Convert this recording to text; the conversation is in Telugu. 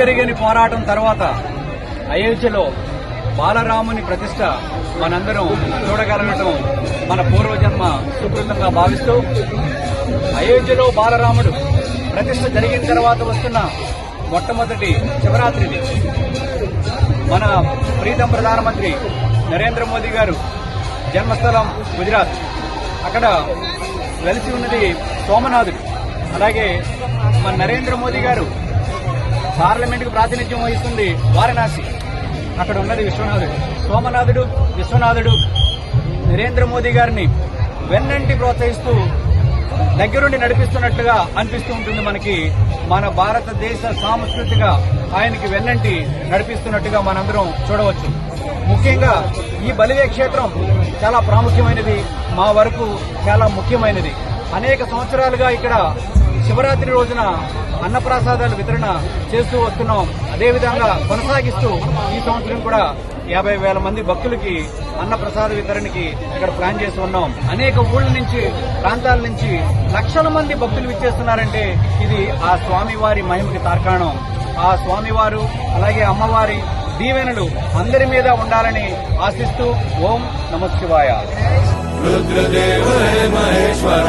అలుపెరిగని పోరాటం తర్వాత అయోధ్యలో బాలరాముని ప్రతిష్ట మనందరం చూడగలగటం మన పూర్వజన్మ సుకృతంగా భావిస్తూ అయోధ్యలో బాలరాముడు ప్రతిష్ట జరిగిన తర్వాత వస్తున్న మొట్టమొదటి శివరాత్రిది. మన ప్రీతం ప్రధానమంత్రి నరేంద్ర మోదీ గారు జన్మస్థలం గుజరాత్. అక్కడ వెలిసి ఉన్నది సోమనాథుడు. అలాగే మన నరేంద్ర మోదీ గారు పార్లమెంటుకు ప్రాతినిధ్యం వహిస్తుంది వారణాసి. అక్కడ ఉన్నది విశ్వనాథుడు. సోమనాథుడు, విశ్వనాథుడు నరేంద్ర మోదీ గారిని వెన్నంటి ప్రోత్సహిస్తూ దగ్గరుండి నడిపిస్తున్నట్టుగా అనిపిస్తూ ఉంటుంది మనకి. మన భారతదేశ సాంస్కృతిక ఆయనకి వెన్నంటి నడిపిస్తున్నట్టుగా మనందరం చూడవచ్చు. ముఖ్యంగా ఈ బలివే క్షేత్రం చాలా ప్రాముఖ్యమైనది, మా వరకు చాలా ముఖ్యమైనది. అనేక సంవత్సరాలుగా ఇక్కడ శివరాత్రి రోజున అన్నప్రసాదాలు వితరణ చేస్తూ వస్తున్నాం. అదేవిధంగా కొనసాగిస్తూ ఈ సంవత్సరం కూడా 50,000 మంది భక్తులకి అన్నప్రసాద వితరణకి ఇక్కడ ప్లాన్ చేసి ఉన్నాం. అనేక ఊళ్ళ నుంచి, ప్రాంతాల నుంచి లక్షల మంది భక్తులు విచ్చేస్తున్నారంటే ఇది ఆ స్వామివారి మహిమకి తార్కాణం. ఆ స్వామివారు అలాగే అమ్మవారి దీవెనలు అందరి మీద ఉండాలని ఆశిస్తూ ఓం నమః శివాయ. రుద్రదేవ మహేశ్వర.